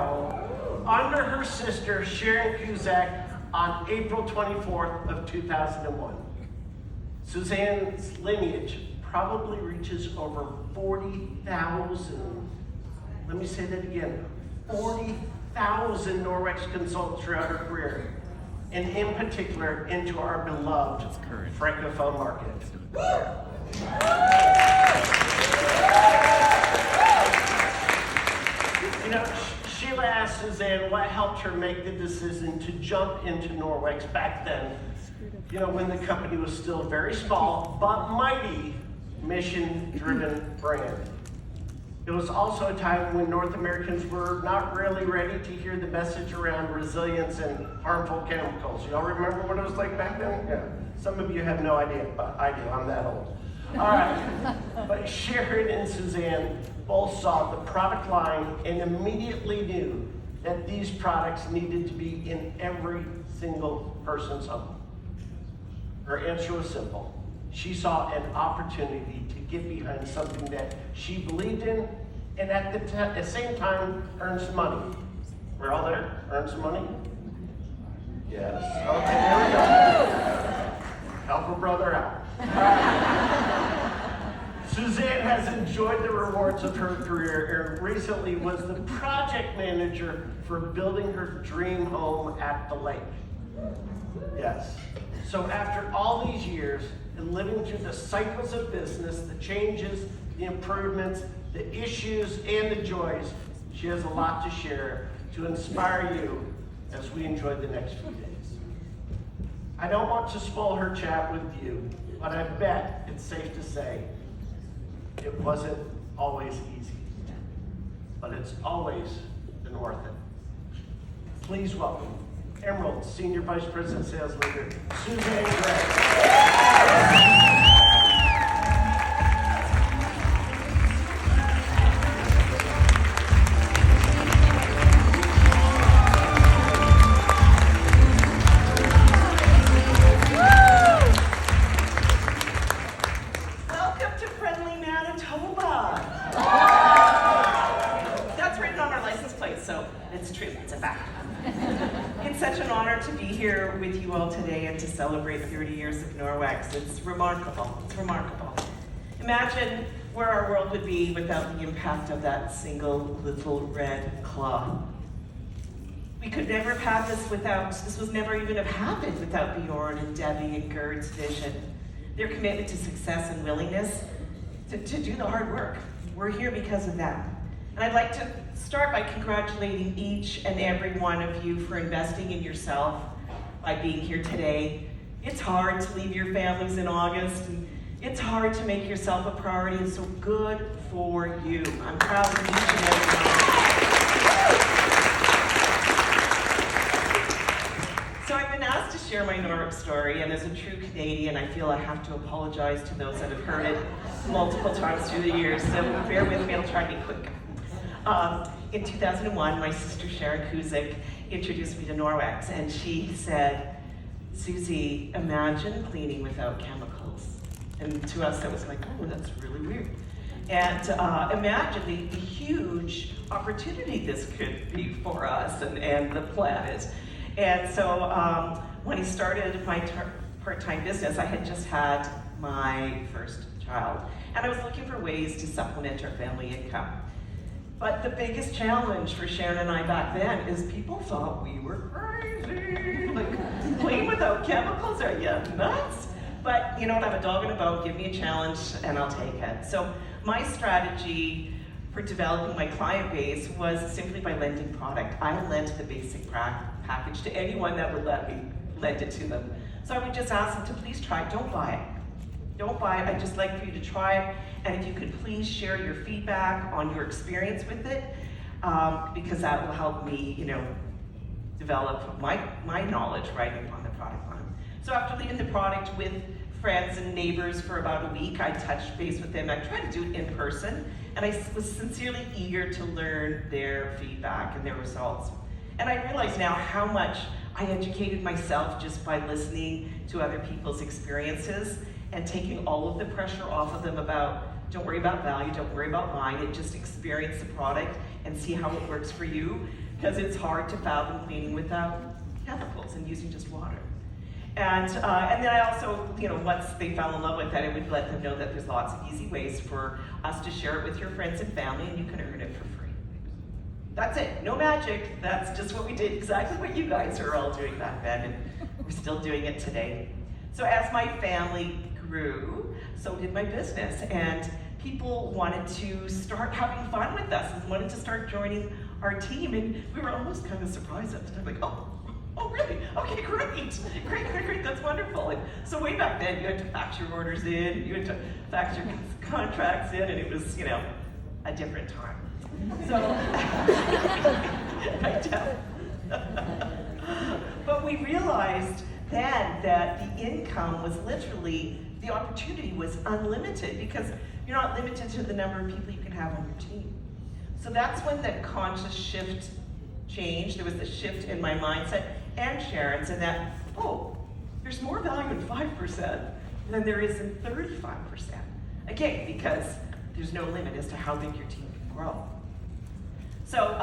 home under her sister Sharon Cusack on April 24th of 2001. Suzanne's lineage probably reaches over 40,000. Let me say that again, 40,000 Norwex consultants throughout her career, and in particular into our beloved Francophone market. You know, Sheila asked Suzanne what helped her make the decision to jump into Norwex back then, you know, when the company was still very small, but mighty mission-driven brand. It was also a time when North Americans were not really ready to hear the message around resilience and harmful chemicals. Y'all remember what it was like back then? Yeah. Some of you have no idea, but I do, I'm that old. All right, but Sharon and Suzanne both saw the product line and immediately knew that these products needed to be in every single person's home. Her answer was simple. She saw an opportunity to get behind something that she believed in and at the same time earn some money. We're all there? Earn some money? Yes. Okay, here we go. Help a brother out. All right. Suzanne has enjoyed the rewards of her career and recently was the project manager for building her dream home at the lake. Yes. So after all these years and living through the cycles of business, the changes, the improvements, the issues, and the joys, she has a lot to share to inspire you as we enjoy the next few days. I don't want to spoil her chat with you, but I bet it's safe to say it wasn't always easy, but it's always been worth it. Please welcome Emerald Senior Vice President Sales Leader, Suzanne Gray. Celebrate 30 years of Norwex. It's remarkable. It's remarkable. Imagine where our world would be without the impact of that single little red claw. We could never have had this was never even have happened without Bjorn and Debbie and Gerd's vision. Their commitment to success and willingness to do the hard work. We're here because of that. And I'd like to start by congratulating each and every one of you for investing in yourself by being here today. It's hard to leave your families in August, and it's hard to make yourself a priority, and so good for you. I'm proud of each and every one. So I've been asked to share my Norwex story, and as a true Canadian, I feel I have to apologize to those that have heard it multiple times through the years, so bear with me, I'll try to be quick. In 2001, my sister Sharon Cusack introduced me to Norwex, and she said, Susie, imagine cleaning without chemicals. And to us, that was like, oh, that's really weird. And imagine the huge opportunity this could be for us and the planet. And so when I started my part-time business, I had just had my first child. And I was looking for ways to supplement our family income. But the biggest challenge for Sharon and I back then is people thought we were crazy. Like, clean without chemicals, are you nuts? But you know what, I'm a dog in a bone, give me a challenge and I'll take it. So my strategy for developing my client base was simply by lending product. I lent the basic package to anyone that would let me lend it to them. So I would just ask them to please try it, don't buy it. Don't buy it, I'd just like for you to try it. And if you could please share your feedback on your experience with it, because that will help me, develop my knowledge right on the product line. So after leaving the product with friends and neighbors for about a week, I touched base with them. I tried to do it in person, and I was sincerely eager to learn their feedback and their results. And I realize now how much I educated myself just by listening to other people's experiences and taking all of the pressure off of them about, don't worry about value, don't worry about buying it, just experience the product and see how it works for you, because it's hard to fathom cleaning without chemicals and using just water. And then I also, once they fell in love with it, I would let them know that there's lots of easy ways for us to share it with your friends and family, and you can earn it for free. That's it, no magic. That's just what we did, exactly what you guys are all doing back then, and we're still doing it today. So as my family grew, so did my business, and people wanted to start having fun with us and wanted to start joining our team, and we were almost kind of surprised at the time, like, oh, really? Okay, great, that's wonderful. And so way back then, you had to fax your orders in, you had to fax your contracts in, and it was, a different time. So, I tell. But we realized then that the income was literally, the opportunity was unlimited, because you're not limited to the number of people you can have on your team. So that's when the conscious shift changed. There was a shift in my mindset and Sharon's, and that, there's more value in 5% than there is in 35%. Again, because there's no limit as to how big your team can grow. So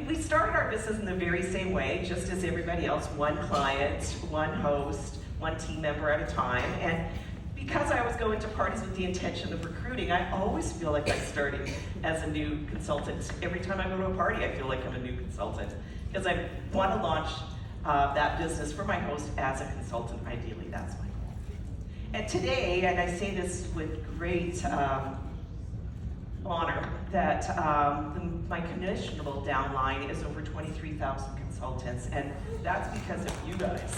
we started our business in the very same way, just as everybody else, one client, one host, one team member at a time. And because I always go into parties with the intention of recruiting, I always feel like I'm starting as a new consultant. Every time I go to a party, I feel like I'm a new consultant, because I want to launch that business for my host as a consultant, ideally. That's my goal. And today, and I say this with great honor, that my commissionable downline is over 23,000 consultants, and that's because of you guys.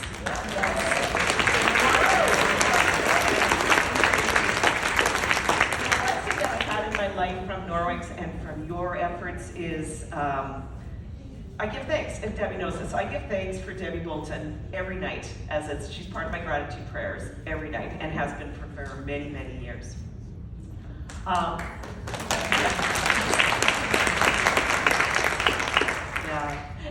The blessing that I've had in my life from Norwex and from your efforts is I give thanks, if Debbie knows this, I give thanks for Debbie Bolton every night, as she's part of my gratitude prayers every night, and has been for many, many years.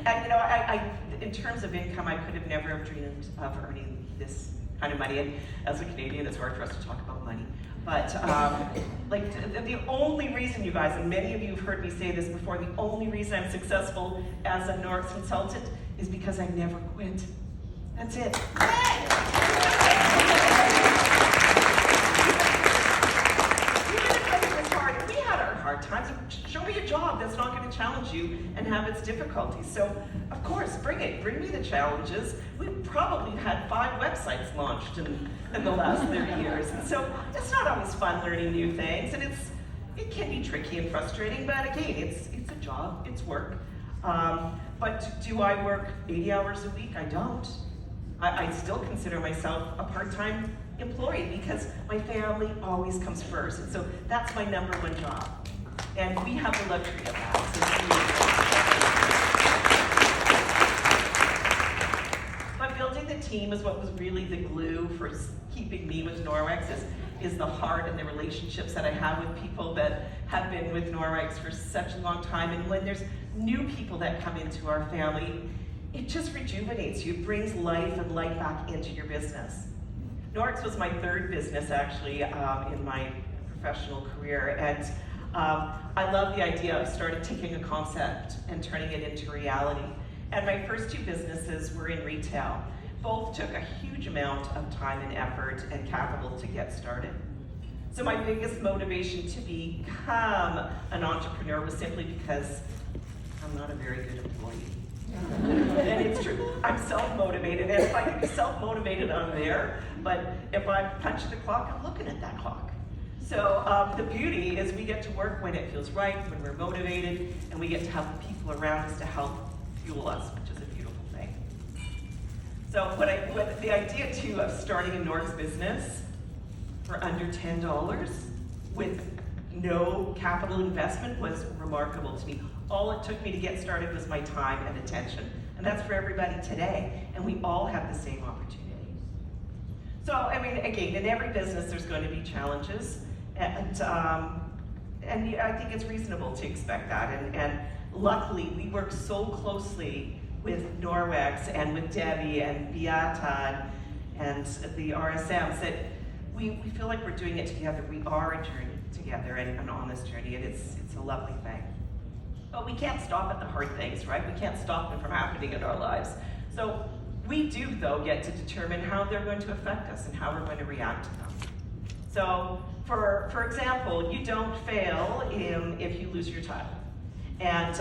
And I in terms of income, I could have never have dreamed of earning this kind of money. And as a Canadian, it's hard for us to talk about money. But the only reason, you guys, and many of you have heard me say this before, the only reason I'm successful as a Norwex consultant is because I never quit. That's it. Hard times. Show me a job that's not going to challenge you and have its difficulties. So, of course, bring it. Bring me the challenges. We've probably had 5 websites launched in the last 30 years. And so it's not always fun learning new things, and it can be tricky and frustrating, but again, it's a job, it's work. But do I work 80 hours a week? I don't. I still consider myself a part-time employee because my family always comes first. And so that's my number one job. And we have the luxury of that. But building the team is what was really the glue for keeping me with Norwex, is the heart and the relationships that I have with people that have been with Norwex for such a long time. And when there's new people that come into our family, it just rejuvenates you. It brings life and light back into your business. Norwex was my 3rd business, actually, in my professional career. And I love the idea of taking a concept and turning it into reality. And my first 2 businesses were in retail. Both took a huge amount of time and effort and capital to get started. So my biggest motivation to become an entrepreneur was simply because I'm not a very good employee. And it's true, I'm self-motivated, and if I can be self-motivated, I'm there, but if I punch the clock, I'm looking at that clock. So the beauty is we get to work when it feels right, when we're motivated, and we get to have the people around us to help fuel us, which is a beautiful thing. So when the idea too of starting a Norwex business for under $10 with no capital investment was remarkable to me. All it took me to get started was my time and attention. And that's for everybody today. And we all have the same opportunity. So, I mean, again, in every business there's going to be challenges. And I think it's reasonable to expect that. And luckily, we work so closely with Norwex and with Debbie and Beata and the RSMs that we feel like we're doing it together. We are a journey together and on this journey, and it's a lovely thing. But we can't stop at the hard things, right? We can't stop them from happening in our lives. So we do, though, get to determine how they're going to affect us and how we're going to react to them. So, for example, you don't fail if you lose your title. And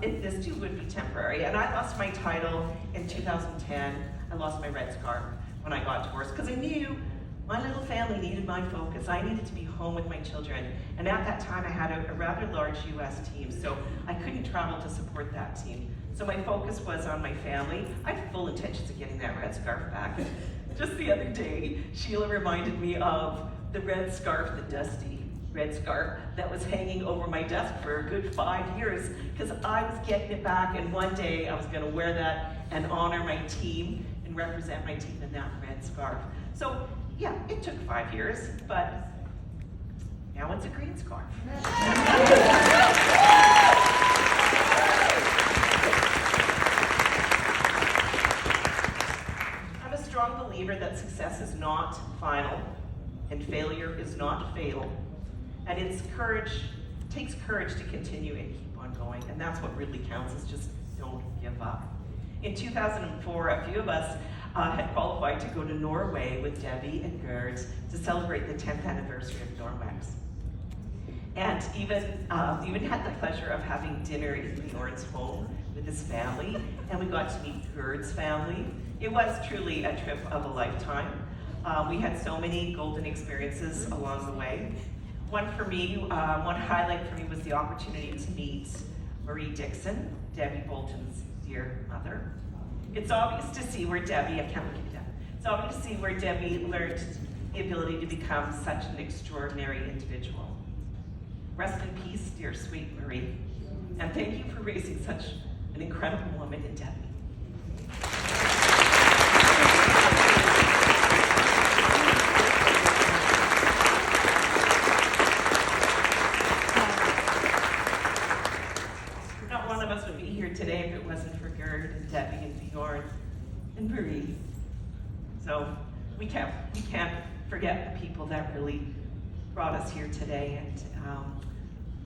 this too would be temporary. And I lost my title in 2010. I lost my red scarf when I got divorced because I knew my little family needed my focus. I needed to be home with my children. And at that time, I had a rather large US team, so I couldn't travel to support that team. So my focus was on my family. I had full intentions of getting that red scarf back. Just the other day, Sheila reminded me of the red scarf, the dusty red scarf that was hanging over my desk for a good 5 years because I was getting it back, and one day I was going to wear that and honor my team and represent my team in that red scarf. So yeah, it took 5 years, but now it's a green scarf. I'm a strong believer that success is not final and failure is not fatal. And it's takes courage to continue and keep on going. And that's what really counts, is just don't give up. In 2004, a few of us had qualified to go to Norway with Debbie and Gerd to celebrate the 10th anniversary of Norwex. And even had the pleasure of having dinner in Bjorn's home with his family, and we got to meet Gerd's family. It was truly a trip of a lifetime. We had so many golden experiences along the way. One highlight for me was the opportunity to meet Marie Dixon, Debbie Bolton's dear mother. It's obvious to see where Debbie learned the ability to become such an extraordinary individual. Rest in peace, dear sweet Marie, and thank you for raising such an incredible woman in Debbie. Not one of us would be here today if it wasn't for Gerd and Debbie and Bjorn and Marie. So we can't forget the people that really brought us here today. And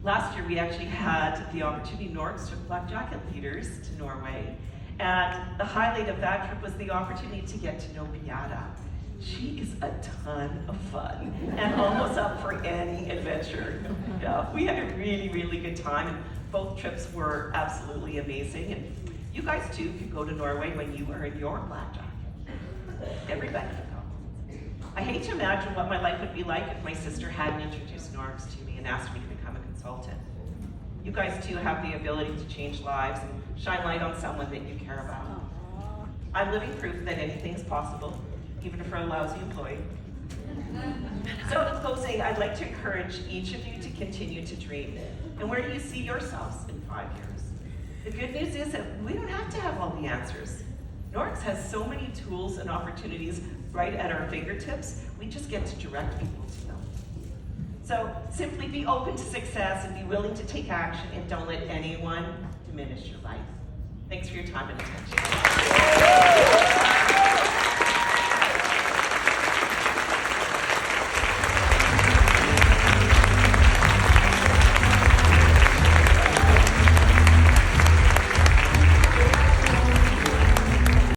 last year we actually had the opportunity, Norks took Black Jacket leaders to Norway. And the highlight of that trip was the opportunity to get to know Beata. She is a ton of fun and almost up for any adventure. Yeah, we had a really, really good time, and both trips were absolutely amazing. And you guys too could go to Norway when you are in your black jacket. Everybody could go. I hate to imagine what my life would be like if my sister hadn't introduced Norks to me and asked me to become a consultant. You guys too have the ability to change lives and shine light on someone that you care about. I'm living proof that anything is possible, even for a lousy employee. So in closing, I'd like to encourage each of you to continue to dream. And where do you see yourselves in 5 years? The good news is that we don't have to have all the answers. Norks has so many tools and opportunities right at our fingertips. We just get to direct people to them. So simply be open to success and be willing to take action, and don't let anyone diminish your life. Thanks for your time and attention.